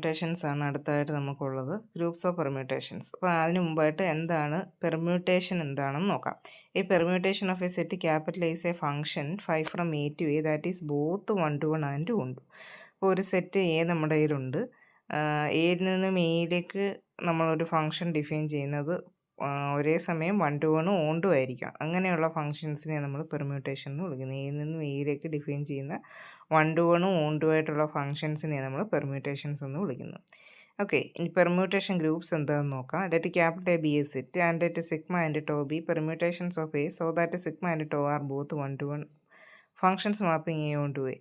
Permutations ആണ് അടുത്തായിട്ട് നമുക്കുള്ളത്. Groups of permutations. അപ്പോൾ അതിന് മുമ്പായിട്ട് എന്താണ് പെർമ്യൂട്ടേഷൻ എന്താണെന്ന് നോക്കാം. ഈ permutation of a set capitalize a function 5 from A to A that is both 1 to 1 and 2 ഉണ്ട്. അപ്പോൾ ഒരു സെറ്റ് എ നമ്മുടെ കയ്യിലുണ്ട്. എയിൽ നിന്നും എയിലേക്ക് നമ്മളൊരു ഫംഗ്ഷൻ ഡിഫൈൻ ചെയ്യുന്നത് ഒരേ സമയം 1 to 1 ഓൺ ടു ആയിരിക്കണം. അങ്ങനെയുള്ള ഫംഗ്ഷൻസിനെ നമ്മൾ പെർമ്യൂട്ടേഷൻ എന്ന് വിളിക്കുന്നത്. എയിൽ നിന്നും എയിലേക്ക് ഡിഫൈൻ ചെയ്യുന്ന 1 to 1 ഓൺ ടു ആയിട്ടുള്ള ഫംഗ്ഷൻസിനെ നമ്മൾ പെർമ്യൂട്ടേഷൻസ് എന്ന് വിളിക്കുന്നു. ഓക്കെ, ഇനി പെർമ്യൂട്ടേഷൻ ഗ്രൂപ്പ്സ് എന്താണെന്ന് നോക്കാം. Let capital A be a set and let sigma and tau be permutations of A so that sigma and tau are both 1 to 1 functions mapping A onto A.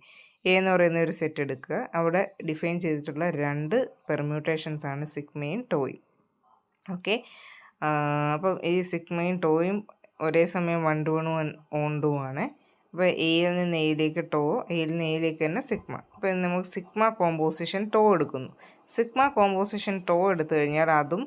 A എന്ന് പറയുന്ന ഒരു set എടുക്കുക. അവിടെ define ചെയ്തിട്ടുള്ള രണ്ട് permutations ആണ് സിഗ്മയും ടോയും. Okay, അപ്പം ഈ സിഗ്മയും ടോയും ഒരേ സമയം 1 to 1 ഓൺ ടു ആണ്. അപ്പോൾ എയിൽ നിന്ന് എയിലേക്ക് ടോ, എയിൽ നിന്ന് എയിലേക്ക് തന്നെ സിഗ്മ. അപ്പോൾ നമുക്ക് സിഗ്മ കോമ്പോസിഷൻ ടോ എടുക്കുന്നു. സിഗ്മ കോമ്പോസിഷൻ ടോ എടുത്തു കഴിഞ്ഞാൽ അതും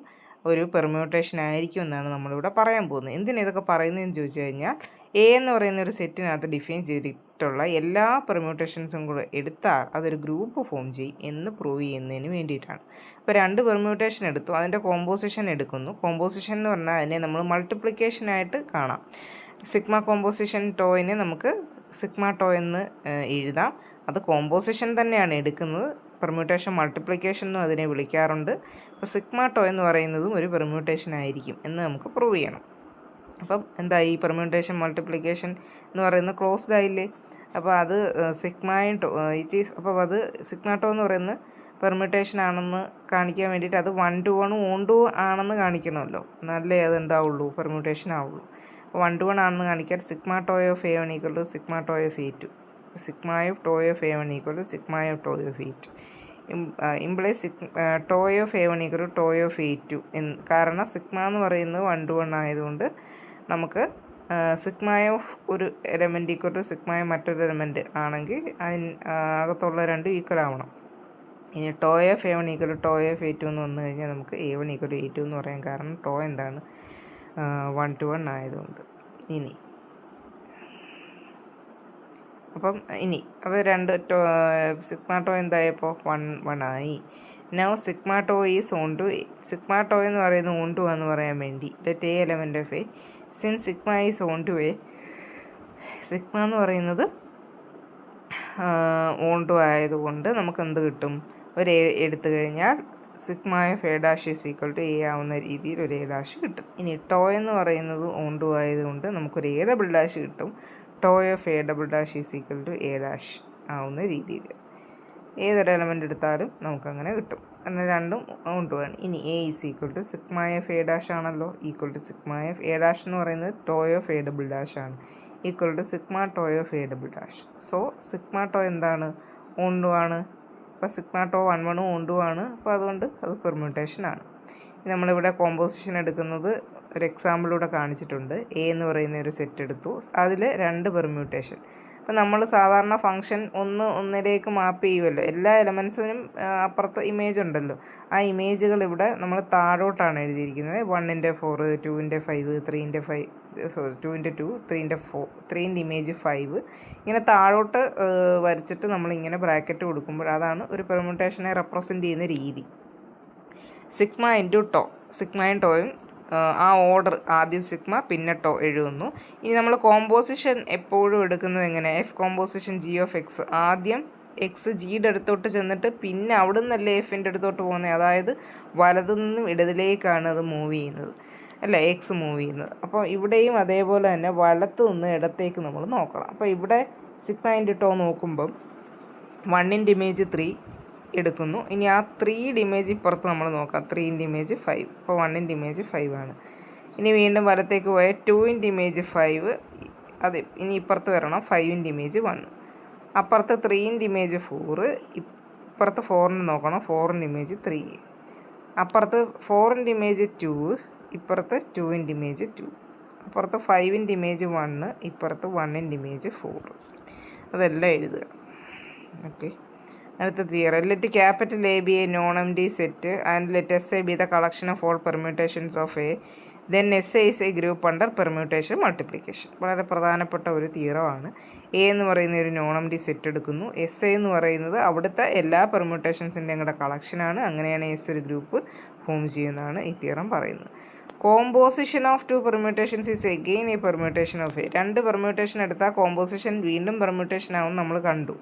ഒരു പെർമ്യൂട്ടേഷൻ ആയിരിക്കും എന്നാണ് നമ്മളിവിടെ പറയാൻ പോകുന്നത്. എന്തിനാ ഇതൊക്കെ പറയുന്നതെന്ന് ചോദിച്ചു കഴിഞ്ഞാൽ എ എന്ന് പറയുന്ന ഒരു സെറ്റിനകത്ത് ഡിഫൈൻ ചെയ്തിട്ടുള്ള എല്ലാ പെർമ്യൂട്ടേഷൻസും കൂടെ എടുത്താൽ അതൊരു ഗ്രൂപ്പ് ഫോം ചെയ്യും എന്ന് പ്രൂവ് ചെയ്യുന്നതിന് വേണ്ടിയിട്ടാണ്. അപ്പോൾ രണ്ട് പെർമ്യൂട്ടേഷൻ എടുത്തു, അതിൻ്റെ കോമ്പോസിഷൻ എടുക്കുന്നു. കോമ്പോസിഷൻ എന്ന് പറഞ്ഞാൽ അതിനെ നമ്മൾ മൾട്ടിപ്ലിക്കേഷനായിട്ട് കാണാം. സിഗ്മ കോമ്പോസിഷൻ ടോയിനെ നമുക്ക് സിഗ്മ ടോ എന്ന് എഴുതാം. അത് കോമ്പോസിഷൻ തന്നെയാണ് എടുക്കുന്നത്. പെർമ്യൂട്ടേഷൻ മൾട്ടിപ്ലിക്കേഷൻ എന്നും അതിനെ വിളിക്കാറുണ്ട്. അപ്പോൾ സിഗ്മ ടോ എന്ന് പറയുന്നതും ഒരു പെർമ്യൂട്ടേഷൻ ആയിരിക്കും എന്ന് നമുക്ക് പ്രൂവ് ചെയ്യണം. അപ്പം എന്തായി, പെർമ്യൂട്ടേഷൻ മൾട്ടിപ്ലിക്കേഷൻ എന്ന് പറയുന്നത് ക്ലോസ്ഡ് ആയില്ലേ. അപ്പോൾ അത് സിഗ്മയും ടോ അപ്പോൾ അത് സിഗ്മ ടോ എന്ന് പറയുന്നത് പെർമ്യൂട്ടേഷൻ ആണെന്ന് കാണിക്കാൻ വേണ്ടിയിട്ട് അത് 1 to 1 ഓൺ ടു ആണെന്ന് കാണിക്കണമല്ലോ, എന്നാലേ അത് എന്താവുള്ളൂ, പെർമ്യൂട്ടേഷൻ ആവുള്ളൂ. 1 to 1 ആണെന്ന് കാണിക്കാൻ sigma tau of A 1 equal to sigma tau of A 2, sigma of tau of A 1 equal to sigma of tau of A 2 implies tau of A 1 equal to tau of A 2. കാരണം sigma എന്ന് പറയുന്നത് 1 to 1 ആയതുകൊണ്ട് നമുക്ക് sigma of ഒരു element equal to sigma of മറ്റൊരു element ആണെങ്കിൽ അതിന് അകത്തുള്ള രണ്ടും ഈക്വൽ ആവണം. ഇനി tau of A 1 equal to tau of A 2 എന്ന് വന്നു കഴിഞ്ഞാൽ നമുക്ക് എ 1 ഈക്വൽ ടു എ 2 എന്ന് പറയാം. കാരണം ടോ എന്താണ്, 1 to 1 ആയതുകൊണ്ട്. അപ്പോൾ രണ്ട് സിഗ്മ ടോ എന്തായപ്പോൾ 1 ആയി. Now sigma tau is onto A. Sigma tau എന്ന് പറയുന്നത് ഓൺ ടു എന്ന് പറയാൻ വേണ്ടി let a element of A since sigma is onto A, sigma എന്ന് പറയുന്നത് ഓൺ ടു ആയതുകൊണ്ട് നമുക്ക് എന്ത് കിട്ടും, ഒരു എ എടുത്തു കഴിഞ്ഞാൽ sigma of A dash is equal to A ആവുന്ന രീതിയിൽ ഒരു എ ഡാഷ് കിട്ടും. ഇനി ടോ എന്ന് പറയുന്നത് ഓൺ ടു ആയതുകൊണ്ട് നമുക്കൊരു എ ഡബിൾ ഡാഷ് കിട്ടും. Tau of A double dash is equal to A dash ആവുന്ന രീതിയിൽ ഏതൊരു എലമെൻ്റ് എടുത്താലും നമുക്കങ്ങനെ കിട്ടും. അങ്ങനെ രണ്ടും ഓൺ ടു ആണ്. ഇനി a is equal to sigma of A dash ആണല്ലോ, equal to sigma of A dash എന്ന് പറയുന്നത് tau of A double dash ആണ്, equal to sigma tau of A double dash. So sigma tau എന്താണ്, onto ആണ്. അപ്പോൾ sigma to 1 1 on to ആണ്. അപ്പോൾ അതുകൊണ്ട് അത് പെർമ്യൂട്ടേഷൻ ആണ്. നമ്മളിവിടെ കോമ്പോസിഷൻ എടുക്കുന്നത് ഒരു എക്സാമ്പിളിലൂടെ കാണിച്ചിട്ടുണ്ട്. എ എന്ന് പറയുന്ന ഒരു സെറ്റ് എടുത്തു, അതിൽ രണ്ട് പെർമ്യൂട്ടേഷൻ. അപ്പോൾ നമ്മൾ സാധാരണ ഫംഗ്ഷൻ ഒന്നിലേക്ക് മാപ്പ് ചെയ്യുമല്ലോ, എല്ലാ എലമെൻസിനും അപ്പുറത്ത് ഇമേജ് ഉണ്ടല്ലോ. ആ ഇമേജുകൾ ഇവിടെ നമ്മൾ താഴോട്ടാണ് എഴുതിയിരിക്കുന്നത്. 1 4, 2 5, 3 5, 2 2, 3 4, 3 ഇമേജ് 5 ഇങ്ങനെ താഴോട്ട് വരച്ചിട്ട് നമ്മളിങ്ങനെ ബ്രാക്കറ്റ് കൊടുക്കുമ്പോൾ അതാണ് ഒരു പെർമ്യൂട്ടേഷനെ റെപ്രസെൻറ്റ് ചെയ്യുന്ന രീതി. സിഗ്മ ഇൻറ്റു ടോ, സിഗ്മയും ടോയും ആ ഓർഡർ ആദ്യം സിഗ്മ പിന്നെ ടോ എഴുതുന്നു. ഇനി നമ്മൾ കോമ്പോസിഷൻ എപ്പോഴും എടുക്കുന്നത് എങ്ങനെ, F composition G of X, ആദ്യം എക്സ് ജിയുടെ അടുത്തോട്ട് ചെന്നിട്ട് പിന്നെ അവിടെ നിന്നല്ലേ എഫിൻ്റെ അടുത്തോട്ട് പോകുന്നത്. അതായത് വലതു നിന്നും ഇടതിലേക്കാണ് അത് മൂവ് ചെയ്യുന്നത് അല്ലേ, എക്സ് മൂവ് ചെയ്യുന്നത്. അപ്പോൾ ഇവിടെയും അതേപോലെ തന്നെ വലത്ത് നിന്ന് ഇടത്തേക്ക് നമ്മൾ നോക്കണം. അപ്പോൾ ഇവിടെ സിഗ്മ ഇൻറ്റു ടോ നോക്കുമ്പം 1 ഇമേജ് 3 എടുക്കുന്നു. ഇനി ആ 3 ഇമേജ് ഇപ്പുറത്ത് നമ്മൾ നോക്കാം, 3 ഇമേജ് 5. അപ്പോൾ 1 ഇമേജ് 5 ആണ്. ഇനി വീണ്ടും വലത്തേക്ക് പോയ 2 ഇമേജ് 5, അതെ ഇനി ഇപ്പുറത്ത് വരണം 5 ഇമേജ് 1, അപ്പുറത്ത് 3 ഇമേജ് 4, ഇപ്പുറത്ത് 4 നോക്കണം 4 ഇമേജ് 3, അപ്പുറത്ത് 4 ഇമേജ് 2, ഇപ്പുറത്ത് 2 ഇമേജ് 2, അപ്പുറത്ത് 5 ഇമേജ് 1, ഇപ്പുറത്ത് 1 ഇമേജ് 4. അതെല്ലാം എഴുതുക. ഓക്കെ, അടുത്ത theorem. Let capital A be A non empty set and let us A be the collection of all permutations of A then S A is A group under permutation multiplication. വളരെ പ്രധാനപ്പെട്ട ഒരു തിയറമാണ്. A എന്ന് പറയുന്ന ഒരു non empty set എടുക്കുന്നു. S A എന്ന് പറയുന്നത് അവിടുത്തെ എല്ലാ പെർമ്യൂട്ടേഷൻസിൻ്റെയും കൂടെ കളക്ഷനാണ്. അങ്ങനെയാണ് എസ് ഒരു ഗ്രൂപ്പ് ഫോം ചെയ്യുന്നതാണ് ഈ തിയറം പറയുന്നത്. Composition of two permutations is again A permutation of A. രണ്ട് പെർമ്യൂട്ടേഷൻ എടുത്താൽ കോമ്പോസിഷൻ വീണ്ടും പെർമ്യൂട്ടേഷൻ ആവും നമ്മൾ കണ്ടു.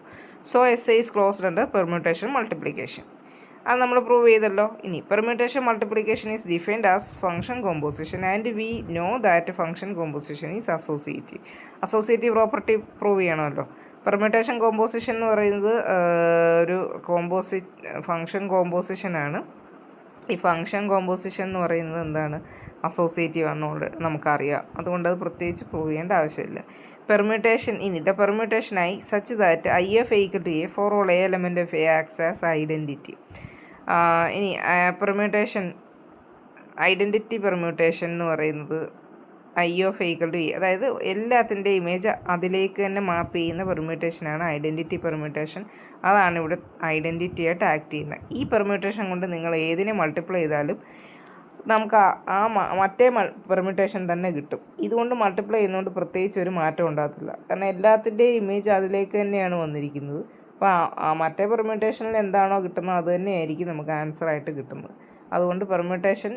So S A is closed under permutation multiplication. അത് നമ്മൾ പ്രൂവ് ചെയ്തല്ലോ. ഇനി permutation multiplication is defined as function composition and we know that function composition is associative. Associative property prove ചെയ്യണമല്ലോ. പെർമ്യൂട്ടേഷൻ കോമ്പോസിഷൻ എന്ന് പറയുന്നത് ഒരു ഫംഗ്ഷൻ കോമ്പോസിഷനാണ്. ഈ ഫംഗ്ഷൻ കോമ്പോസിഷൻ എന്ന് പറയുന്നത് എന്താണ്? അസോസിയേറ്റീവ് ആണെന്ന് നമുക്കറിയാം. അതുകൊണ്ട് അത് പ്രത്യേകിച്ച് പ്രൂവ് ചെയ്യേണ്ട ആവശ്യമില്ല. പെർമ്യൂട്ടേഷൻ ഇനി ദ പെർമ്യൂട്ടേഷനായി such that i f equal to a for all a element of a acts as identity. ഇനി പെർമ്യൂട്ടേഷൻ ഐഡൻറ്റിറ്റി പെർമ്യൂട്ടേഷൻ എന്ന് പറയുന്നത് i of equal to a, അതായത് എല്ലാത്തിൻ്റെ ഇമേജ് അതിലേക്ക് തന്നെ മാപ്പ് ചെയ്യുന്ന പെർമ്യൂട്ടേഷനാണ് ഐഡൻറ്റിറ്റി പെർമ്യൂട്ടേഷൻ. അതാണ് ഇവിടെ ഐഡൻറ്റിറ്റി ആയിട്ട് ആക്ട് ചെയ്യുന്നത്. ഈ പെർമ്യൂട്ടേഷൻ കൊണ്ട് നിങ്ങൾ ഏതിനെ മൾട്ടിപ്ലൈ ചെയ്താലും നമുക്ക് ആ മറ്റേ പെർമ്യൂട്ടേഷൻ തന്നെ കിട്ടും. ഇതുകൊണ്ട് മൾട്ടിപ്ലൈ ചെയ്യുന്നതുകൊണ്ട് പ്രത്യേകിച്ച് ഒരു മാറ്റം ഉണ്ടാകത്തില്ല. കാരണം എല്ലാത്തിൻ്റെയും ഇമേജ് അതിലേക്ക് തന്നെയാണ് വന്നിരിക്കുന്നത്. അപ്പോൾ ആ മറ്റേ പെർമ്യൂട്ടേഷനിൽ എന്താണോ കിട്ടുന്നത് അത് തന്നെയായിരിക്കും നമുക്ക് ആൻസറായിട്ട് കിട്ടുന്നത്. അതുകൊണ്ട് പെർമ്യൂട്ടേഷൻ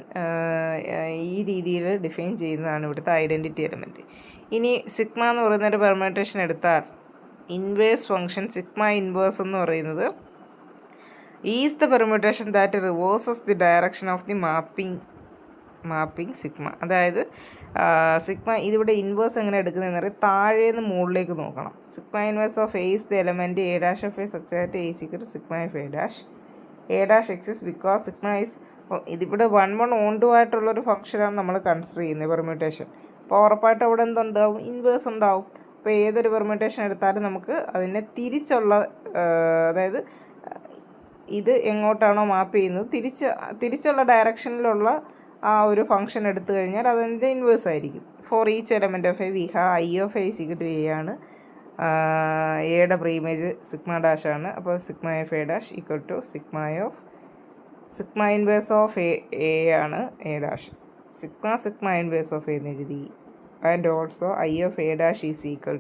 ഈ രീതിയിൽ ഡിഫൈൻ ചെയ്യുന്നതാണ് ഇവിടുത്തെ ഐഡൻറ്റിറ്റി എലമെൻറ്റ്. ഇനി സിഗ്മ എന്ന് പറയുന്നൊരു പെർമ്യൂട്ടേഷൻ എടുത്താൽ ഇൻവേഴ്സ് ഫംഗ്ഷൻ സിഗ്മ ഇൻവേഴ്സ് എന്ന് പറയുന്നത് is the permutation that reverses the direction of the mapping sigma. അതായത് സിഗ്മ ഇതിവിടെ ഇൻവേഴ്സ് എങ്ങനെ എടുക്കുന്നതെന്ന് പറയും, താഴേന്ന് മുകളിലേക്ക് നോക്കണം. Sigma inverse of A is the element A dash of A such that A is equal to sigma of A dash exist because sigma is. ഇതിവിടെ 1 on to ആയിട്ടുള്ളൊരു ഫംഗ്ഷനാണ് നമ്മൾ കൺസിഡർ ചെയ്യുന്നത് പെർമ്യൂട്ടേഷൻ. അപ്പോൾ ഉറപ്പായിട്ട് അവിടെ എന്തുണ്ടാവും? ഇൻവേഴ്സ് ഉണ്ടാവും. അപ്പോൾ ഏതൊരു പെർമ്യൂട്ടേഷൻ എടുത്താലും നമുക്ക് അതിനെ തിരിച്ചുള്ള, അതായത് ഇത് എങ്ങോട്ടാണോ മാപ്പ് ചെയ്യുന്നത് തിരിച്ചുള്ള ഡയറക്ഷനിലുള്ള ആ ഒരു ഫംഗ്ഷൻ എടുത്തു കഴിഞ്ഞാൽ അതിൻ്റെ ഇൻവേഴ്സ് ആയിരിക്കും. For each element of a we have i of a equal to a ആണ്. എയുടെ പ്രീമേജ് സിഗ്മ ഡാഷ് ആണ്. അപ്പോൾ sigma of A dash equal to sigma inverse of a ആണ് a dash. Sigma inverse of a എന്ന് എഴുതി. And also i of A dash is equal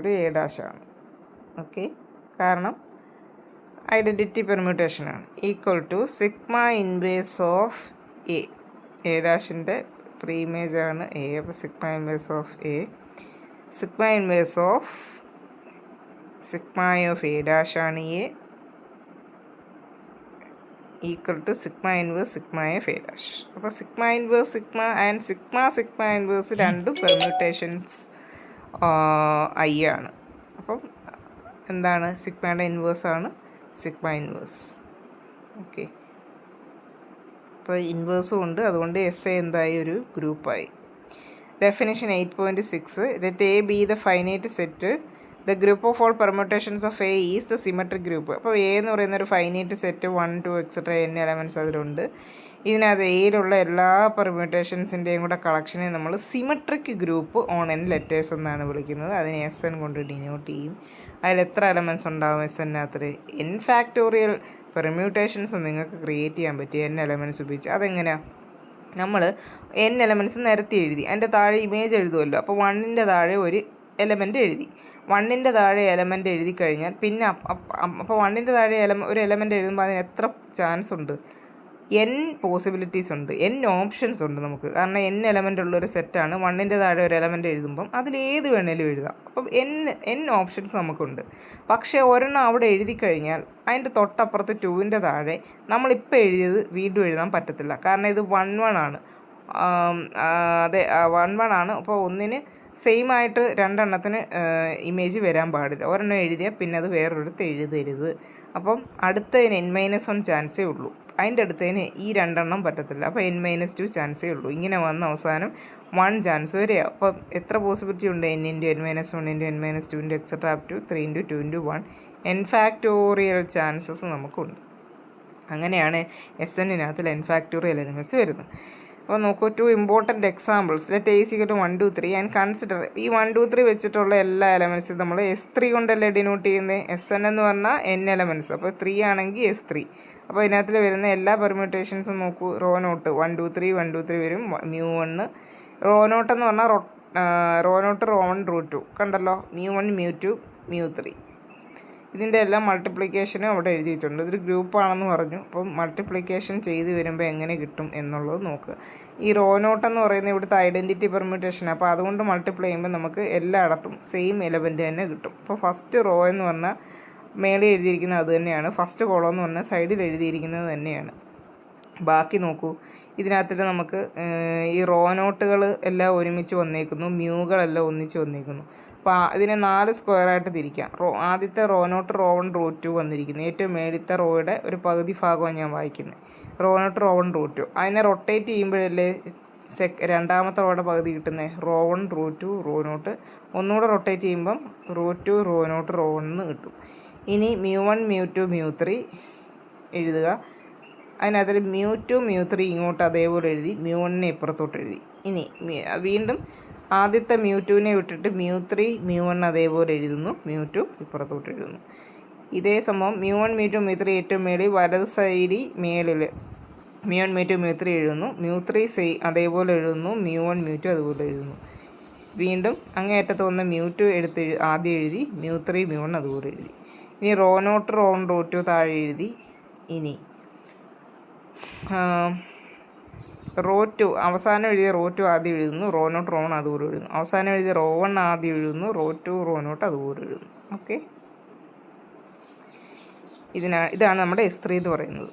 to A dash ആണ്. Okay, കാരണം identity പെർമ്യൂട്ടേഷനാണ്. Equal to sigma inverse of a ഡാഷിൻ്റെ preimage ആണ് a. അപ്പോൾ sigma inverse of A dash ആണ് a, equal to sigma inverse of A dash. അപ്പോൾ sigma inverse രണ്ടും permutations i ആണ്. അപ്പം എന്താണ്? സിഗ്മയുടെ ഇൻവേഴ്സാണ് സിഗ്മ ഇൻവേഴ്സ്. ഓക്കെ, അപ്പോൾ ഇൻവേഴ്സും ഉണ്ട്. അതുകൊണ്ട് എസ് എ എന്തായി? ഒരു ഗ്രൂപ്പായി. Definition 8.6 let a be the finite set the group of all permutations of A is the symmetric group. അപ്പോൾ എ എന്ന് പറയുന്ന ഒരു finite set 1, 2 etcetera n elements അതിലുണ്ട്. ഇതിനകത്ത് എയിലുള്ള എല്ലാ പെർമ്യൂട്ടേഷൻസിൻ്റെയും കൂടെ കളക്ഷനെ നമ്മൾ symmetric group on n letters എന്നാണ് വിളിക്കുന്നത്. അതിനെ എസ് എൻ കൊണ്ട് ഡിനോട്ട് ചെയ്യും. അതിൽ എത്ര എലമെൻറ്റ്സ് ഉണ്ടാകും എസ് എന്നകത്ത്? n ഫാക്ടോറിയൽ പെർമ്യൂട്ടേഷൻസ് നിങ്ങൾക്ക് ക്രിയേറ്റ് ചെയ്യാൻ പറ്റും n എലമെൻറ്റ്സ് ഉപയോഗിച്ച്. അതെങ്ങനെയാണ്? നമ്മൾ n എലമെൻറ്റ്സ് നിരത്തി എഴുതി, അതിൻ്റെ താഴെ ഇമേജ് എഴുതുമല്ലോ. അപ്പോൾ 1ൻ്റെ താഴെ ഒരു എലമെൻറ്റ് എഴുതി. 1ൻ്റെ താഴെ എലമെൻറ്റ് എഴുതി കഴിഞ്ഞാൽ പിന്നെ അപ്പോൾ 1ൻ്റെ താഴെ ഒരു എലമെൻറ്റ് എഴുതുമ്പോൾ അതിന് എത്ര ചാൻസ് ഉണ്ട്? n പോസിബിലിറ്റീസ് ഉണ്ട്, n ഓപ്ഷൻസ് ഉണ്ട് നമുക്ക്. കാരണം n എലമെൻ്റ് ഉള്ളൊരു സെറ്റാണ്. 1ൻ്റെ താഴെ ഒരു എലമെൻറ്റ് എഴുതുമ്പം അതിലേത് വേണേലും എഴുതാം. അപ്പം n ഓപ്ഷൻസ് നമുക്കുണ്ട്. പക്ഷേ ഒരെണ്ണം അവിടെ എഴുതി കഴിഞ്ഞാൽ അതിൻ്റെ തൊട്ടപ്പുറത്ത് 2ൻ്റെ താഴെ നമ്മളിപ്പോൾ എഴുതിയത് വീണ്ടും എഴുതാൻ പറ്റത്തില്ല. കാരണം ഇത് 1 ആണ്. അതെ, 1 ആണ്. അപ്പോൾ ഒന്നിന് സെയിം ആയിട്ട് രണ്ടെണ്ണത്തിന് ഇമേജ് വരാൻ പാടില്ല. ഒരെണ്ണം എഴുതിയാൽ പിന്നെ അത് വേറൊരിടത്ത് എഴുതരുത്. അപ്പം അടുത്തതിന് n-1 ചാൻസേ ഉള്ളൂ. അതിൻ്റെ അടുത്തതിന് ഈ രണ്ടെണ്ണം പറ്റത്തില്ല. അപ്പോൾ n-2 ചാൻസേ ഉള്ളൂ. ഇങ്ങനെ വന്ന് അവസാനം 1 ചാൻസ് വരെയാവും. അപ്പം എത്ര പോസിബിലിറ്റി ഉണ്ട്? n × n-1 × n-2 etcetera up to 3 × 2 × 1 n factorial chances നമുക്കുണ്ട്. അങ്ങനെയാണ് എസ് എന്നിനകത്തിൽ n ഫാക്ടോറിയൽ എലമെൻറ്റ്സ് വരുന്നത്. അപ്പോൾ നോക്കൂ, 2 important examples. Let A is equal to 1 2 3 and consider. ഈ 1 2 3 വെച്ചിട്ടുള്ള എല്ലാ എലമെൻറ്റ്സും നമ്മൾ S3 കൊണ്ടല്ലേ ഡിനോട്ട് ചെയ്യുന്നത്. SN എന്ന് പറഞ്ഞാൽ N എലമെൻറ്റ്സ്. അപ്പോൾ 3 ആണെങ്കിൽ S3. അപ്പോൾ ഇതിനകത്തിൽ വരുന്ന എല്ലാ പെർമ്യൂട്ടേഷൻസും നോക്കൂ. റോ നോട്ട് 1 2 3 1 2 3 വരും. μ1 റോ നോട്ട് എന്ന് പറഞ്ഞാൽ റോ നോട്ട് റോ 1 റോ 2 കണ്ടല്ലോ. μ1 μ2 μ3. ഇതിൻ്റെ എല്ലാം മൾട്ടിപ്ലിക്കേഷനും അവിടെ എഴുതി വെച്ചിട്ടുണ്ട്. ഇതൊരു ഗ്രൂപ്പാണെന്ന് പറഞ്ഞു. അപ്പം മൾട്ടിപ്ലിക്കേഷൻ ചെയ്ത് വരുമ്പോൾ എങ്ങനെ കിട്ടും എന്നുള്ളത് നോക്കുക. ഈ റോ നോട്ട് എന്ന് പറയുന്നത് ഇവിടുത്തെ ഐഡൻറ്റിറ്റി പെർമ്യൂട്ടേഷൻ. അപ്പോൾ അതുകൊണ്ട് മൾട്ടിപ്ലൈ ചെയ്യുമ്പോൾ നമുക്ക് എല്ലായിടത്തും സെയിം എലമെൻറ്റ് തന്നെ കിട്ടും. അപ്പോൾ ഫസ്റ്റ് റോ എന്ന് പറഞ്ഞാൽ മേളിൽ എഴുതിയിരിക്കുന്നത് അത് തന്നെയാണ്. ഫസ്റ്റ് കോളം എന്ന് പറഞ്ഞാൽ സൈഡിൽ എഴുതിയിരിക്കുന്നത് തന്നെയാണ്. ബാക്കി നോക്കൂ, ഇതിനകത്തിൽ നമുക്ക് ഈ റോ നോട്ടുകൾ എല്ലാം ഒരുമിച്ച് വന്നേക്കുന്നു, മ്യൂകളെല്ലാം ഒന്നിച്ച് വന്നേക്കുന്നു. അപ്പോൾ ഇതിനെ 4 സ്ക്വയറായിട്ട് തിരിക്കാം. ആദ്യത്തെ റോ നോട്ട് റോ 1 റോ 2 വന്നിരിക്കുന്നു. ഏറ്റവും മേളിലത്തെ റോയുടെ ഒരു പകുതി ഭാഗമാണ് ഞാൻ വായിക്കുന്നത്. Row naught row 1 row 2. അതിനെ റൊട്ടേറ്റ് ചെയ്യുമ്പോഴല്ലേ രണ്ടാമത്തെ റോയുടെ പകുതി കിട്ടുന്നത്. Row 1 row 2 row naught. ഒന്നുകൂടെ റൊട്ടേറ്റ് ചെയ്യുമ്പം റോ 2 റോ നോട്ട് റോ 1 കിട്ടും. ഇനി μ1 μ2 μ3 എഴുതുക. അതിനകത്ത് μ2 μ3 ഇങ്ങോട്ട് അതേപോലെ എഴുതി, μ1നെ ഇപ്പുറത്തോട്ട് എഴുതി. ഇനി വീണ്ടും ആദ്യത്തെ μ2നെ വിട്ടിട്ട് μ3 μ1 അതേപോലെ എഴുതുന്നു, μ2 ഇപ്പുറത്തോട്ട് എഴുതുന്നു. ഇതേ സംഭവം μ1 μ2 μ3 ഏറ്റവും മേളിൽ വലത് സൈഡിൽ മേളിൽ μ1 μ2 μ3 എഴുതുന്നു, μ3 അതേപോലെ എഴുതുന്നു, μ1 μ2 അതുപോലെ എഴുതുന്നു. വീണ്ടും അങ്ങേയറ്റത്ത് വന്ന μ2 എടുത്ത് ആദ്യം എഴുതി, μ3 μ1 അതുപോലെ എഴുതി. ഇനി റോ നോട്ട് റോ 1 റോ 2 താഴെ എഴുതി. ഇനി റോ 2 അവസാനം എഴുതിയ റോ 2 ആദ്യം എഴുതുന്നു, റോ നോട്ട് റോ 1 അതുപോലെ എഴുതുന്നു. അവസാനം എഴുതിയ റോ 1 ആദ്യം എഴുതുന്നു, റോ 2 റോ നോട്ട് അതുപോലെ എഴുതുന്നു. ഓക്കെ, ഇതാണ് നമ്മുടെ S3 എന്ന് പറയുന്നത്.